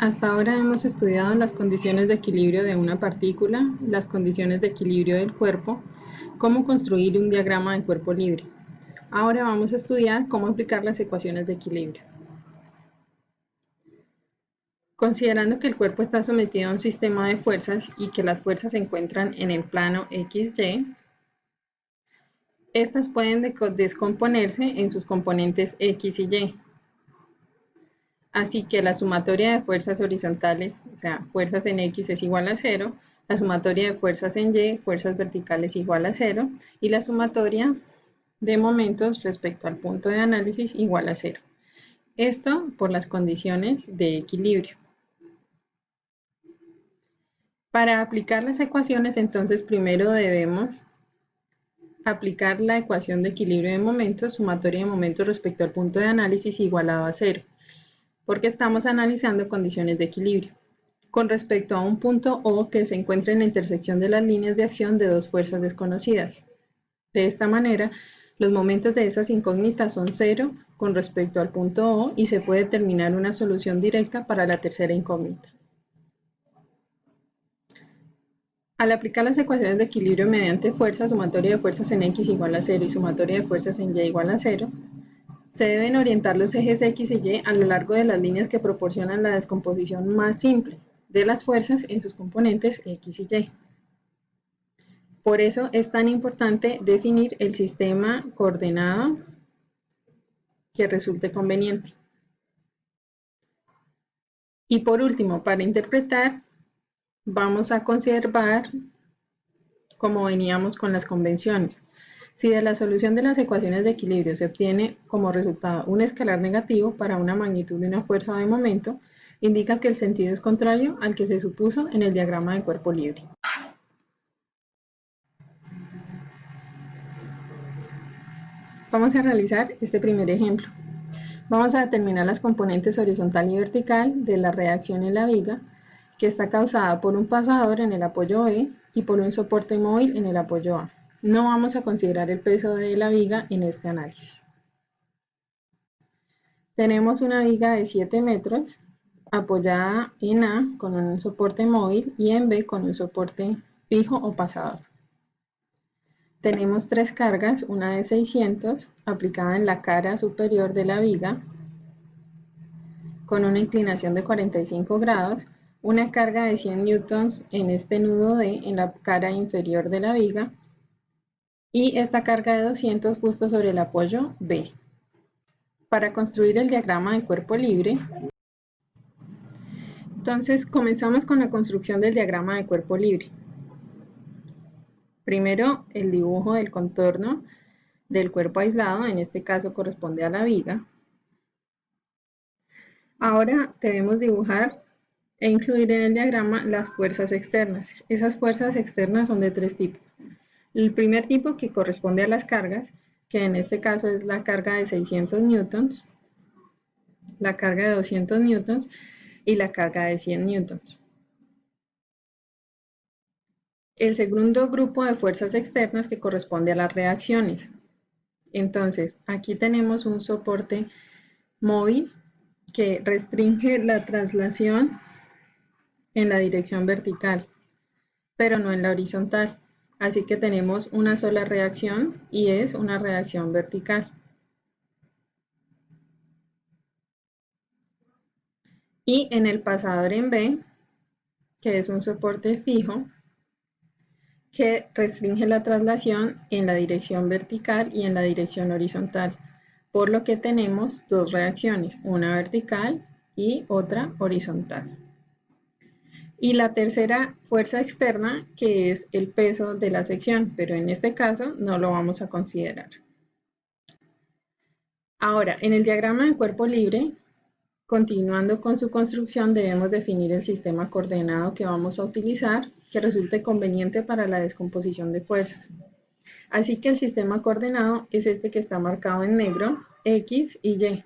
Hasta ahora hemos estudiado las condiciones de equilibrio de una partícula, las condiciones de equilibrio del cuerpo, cómo construir un diagrama de cuerpo libre. Ahora vamos a estudiar cómo aplicar las ecuaciones de equilibrio. Considerando que el cuerpo está sometido a un sistema de fuerzas y que las fuerzas se encuentran en el plano XY, estas pueden descomponerse en sus componentes X y Y. Así que la sumatoria de fuerzas horizontales, o sea, fuerzas en X es igual a 0, la sumatoria de fuerzas en Y, fuerzas verticales igual a 0, y la sumatoria de momentos respecto al punto de análisis igual a 0. Esto por las condiciones de equilibrio. Para aplicar las ecuaciones, entonces primero debemos aplicar la ecuación de equilibrio de momentos, sumatoria de momentos respecto al punto de análisis igualado a 0. Porque estamos analizando condiciones de equilibrio, con respecto a un punto O que se encuentra en la intersección de las líneas de acción de dos fuerzas desconocidas. De esta manera, los momentos de esas incógnitas son 0 con respecto al punto O y se puede determinar una solución directa para la tercera incógnita. Al aplicar las ecuaciones de equilibrio mediante fuerzas, sumatoria de fuerzas en X igual a 0 y sumatoria de fuerzas en Y igual a 0, se deben orientar los ejes X y Y a lo largo de las líneas que proporcionan la descomposición más simple de las fuerzas en sus componentes X y Y. Por eso es tan importante definir el sistema coordenado que resulte conveniente. Y por último, para interpretar, vamos a conservar como veníamos con las convenciones. Si de la solución de las ecuaciones de equilibrio se obtiene como resultado un escalar negativo para una magnitud de una fuerza o de momento, indica que el sentido es contrario al que se supuso en el diagrama de cuerpo libre. Vamos a realizar este primer ejemplo. Vamos a determinar las componentes horizontal y vertical de la reacción en la viga, que está causada por un pasador en el apoyo B y por un soporte móvil en el apoyo A. No vamos a considerar el peso de la viga en este análisis. Tenemos una viga de 7 metros apoyada en A con un soporte móvil y en B con un soporte fijo o pasador. Tenemos tres cargas, una de 600 aplicada en la cara superior de la viga con una inclinación de 45 grados, una carga de 100 newtons en este nudo D en la cara inferior de la viga y esta carga de 200 justo sobre el apoyo B. Para construir el diagrama de cuerpo libre, entonces comenzamos con la construcción del diagrama de cuerpo libre. Primero el dibujo del contorno del cuerpo aislado, en este caso corresponde a la viga. Ahora debemos dibujar e incluir en el diagrama las fuerzas externas. Esas fuerzas externas son de tres tipos. El primer tipo, que corresponde a las cargas, que en este caso es la carga de 600 newtons, la carga de 200 newtons y la carga de 100 newtons. El segundo grupo de fuerzas externas, que corresponde a las reacciones. Entonces, aquí tenemos un soporte móvil que restringe la traslación en la dirección vertical, pero no en la horizontal. Así que tenemos una sola reacción y es una reacción vertical. Y en el pasador en B, que es un soporte fijo, que restringe la traslación en la dirección vertical y en la dirección horizontal, por lo que tenemos dos reacciones, una vertical y otra horizontal. Y la tercera fuerza externa, que es el peso de la sección, pero en este caso no lo vamos a considerar. Ahora, en el diagrama de cuerpo libre, continuando con su construcción, debemos definir el sistema coordenado que vamos a utilizar, que resulte conveniente para la descomposición de fuerzas. Así que el sistema coordenado es este que está marcado en negro, X y Y.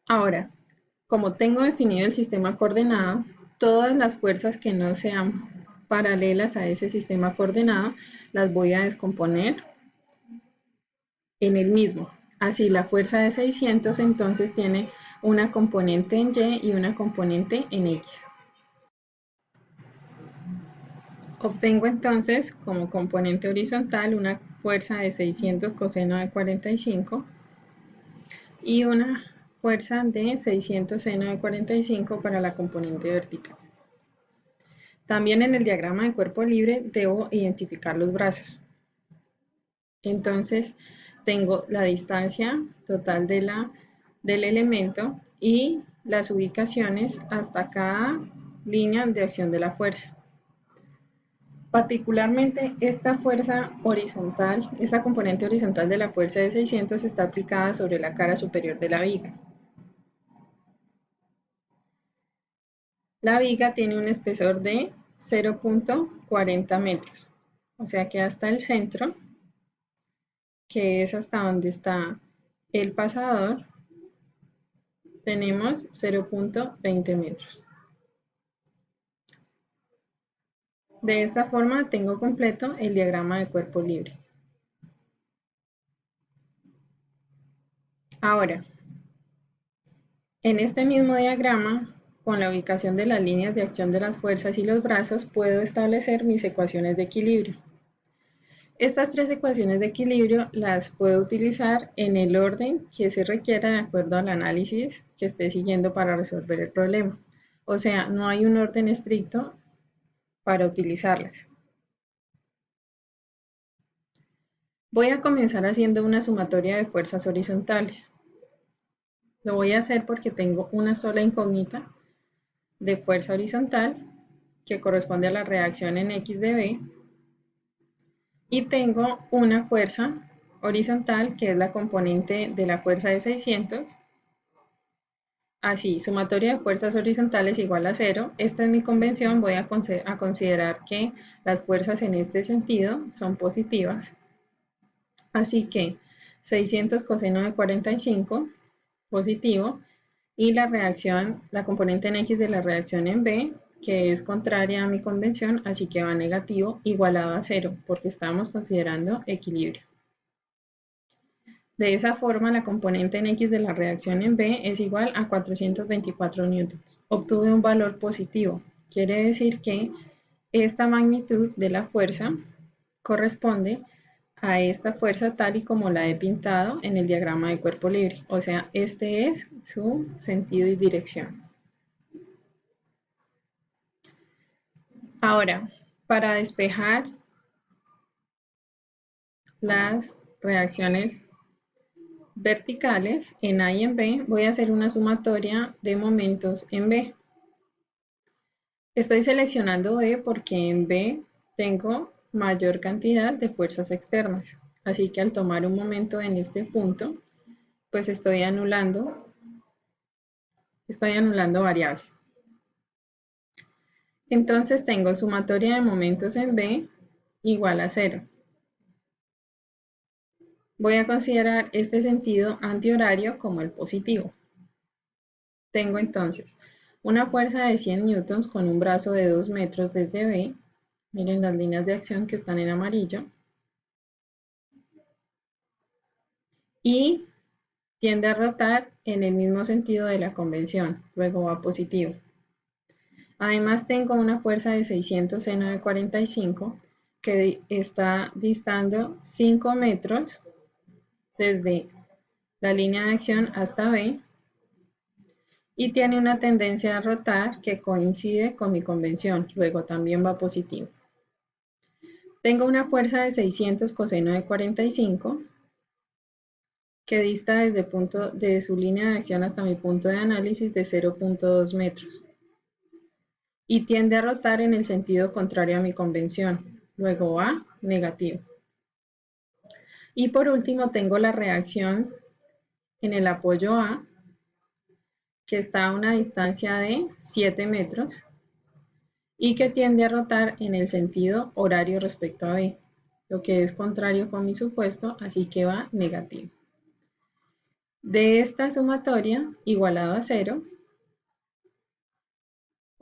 Ahora, como tengo definido el sistema coordenado, todas las fuerzas que no sean paralelas a ese sistema coordenado las voy a descomponer en el mismo. Así, la fuerza de 600 entonces tiene una componente en Y y una componente en X. Obtengo entonces como componente horizontal una fuerza de 600 coseno de 45 y una fuerza de 600 seno de 45 para la componente vertical. También en el diagrama de cuerpo libre debo identificar los brazos. Entonces tengo la distancia total del elemento y las ubicaciones hasta cada línea de acción de la fuerza. Particularmente esta fuerza horizontal, esta componente horizontal de la fuerza de 600 está aplicada sobre la cara superior de la viga. La viga tiene un espesor de 0.40 metros, o sea que hasta el centro, que es hasta donde está el pasador, tenemos 0.20 metros. De esta forma tengo completo el diagrama de cuerpo libre. Ahora, en este mismo diagrama, con la ubicación de las líneas de acción de las fuerzas y los brazos, puedo establecer mis ecuaciones de equilibrio. Estas tres ecuaciones de equilibrio las puedo utilizar en el orden que se requiera de acuerdo al análisis que esté siguiendo para resolver el problema. O sea, no hay un orden estricto para utilizarlas. Voy a comenzar haciendo una sumatoria de fuerzas horizontales. Lo voy a hacer porque tengo una sola incógnita de fuerza horizontal que corresponde a la reacción en X de B y tengo una fuerza horizontal que es la componente de la fuerza de 600. Así, sumatoria de fuerzas horizontales igual a 0. Esta es mi convención. Voy a considerar que las fuerzas en este sentido son positivas. Así que 600 coseno de 45, positivo, y la reacción, la componente en X de la reacción en B, que es contraria a mi convención, así que va negativo, igualado a 0, porque estamos considerando equilibrio. De esa forma, la componente en X de la reacción en B es igual a 424 newtons. Obtuve un valor positivo. Quiere decir que esta magnitud de la fuerza corresponde a esta fuerza tal y como la he pintado en el diagrama de cuerpo libre. O sea, este es su sentido y dirección. Ahora, para despejar las reacciones verticales en A y en B, voy a hacer una sumatoria de momentos en B. Estoy seleccionando B porque en B tengo mayor cantidad de fuerzas externas. Así que al tomar un momento en este punto, pues estoy anulando variables. Entonces tengo sumatoria de momentos en B igual a 0. Voy a considerar este sentido antihorario como el positivo. Tengo entonces una fuerza de 100 newtons con un brazo de 2 metros desde B. Miren las líneas de acción que están en amarillo. Y tiende a rotar en el mismo sentido de la convención, luego va positivo. Además tengo una fuerza de 600 seno de 45 que está distando 5 metros desde la línea de acción hasta B y tiene una tendencia a rotar que coincide con mi convención, luego también va positivo. Tengo una fuerza de 600 coseno de 45 que dista desde su línea de acción hasta mi punto de análisis de 0.2 metros y tiende a rotar en el sentido contrario a mi convención, luego va negativo. Y por último tengo la reacción en el apoyo A, que está a una distancia de 7 metros y que tiende a rotar en el sentido horario respecto a B, lo que es contrario con mi supuesto, así que va negativo. De esta sumatoria, igualado a 0,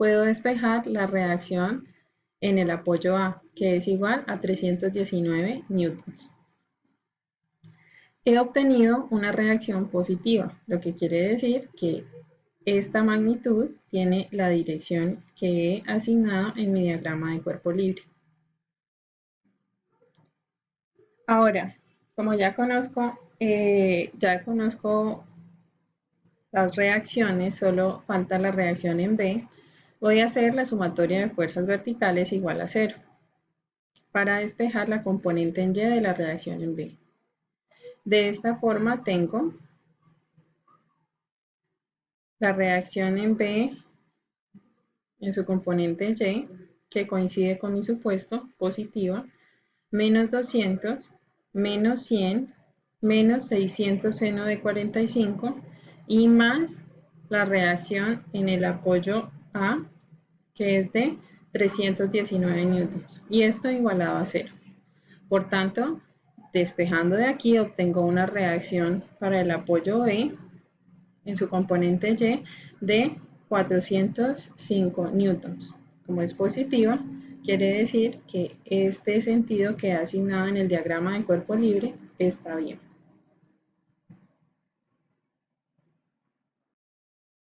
puedo despejar la reacción en el apoyo A, que es igual a 319 newtons. he obtenido una reacción positiva, lo que quiere decir que esta magnitud tiene la dirección que he asignado en mi diagrama de cuerpo libre. Ahora, como ya conozco las reacciones, solo falta la reacción en B, voy a hacer la sumatoria de fuerzas verticales igual a 0 para despejar la componente en Y de la reacción en B. De esta forma tengo la reacción en B en su componente Y, que coincide con mi supuesto, positiva, menos 200, menos 100, menos 600 seno de 45 y más la reacción en el apoyo A, que es de 319 newtons. Y esto igualado a 0. Por tanto, despejando de aquí, obtengo una reacción para el apoyo B en su componente Y de 405 newtons. Como es positiva, quiere decir que este sentido que he asignado en el diagrama de cuerpo libre está bien.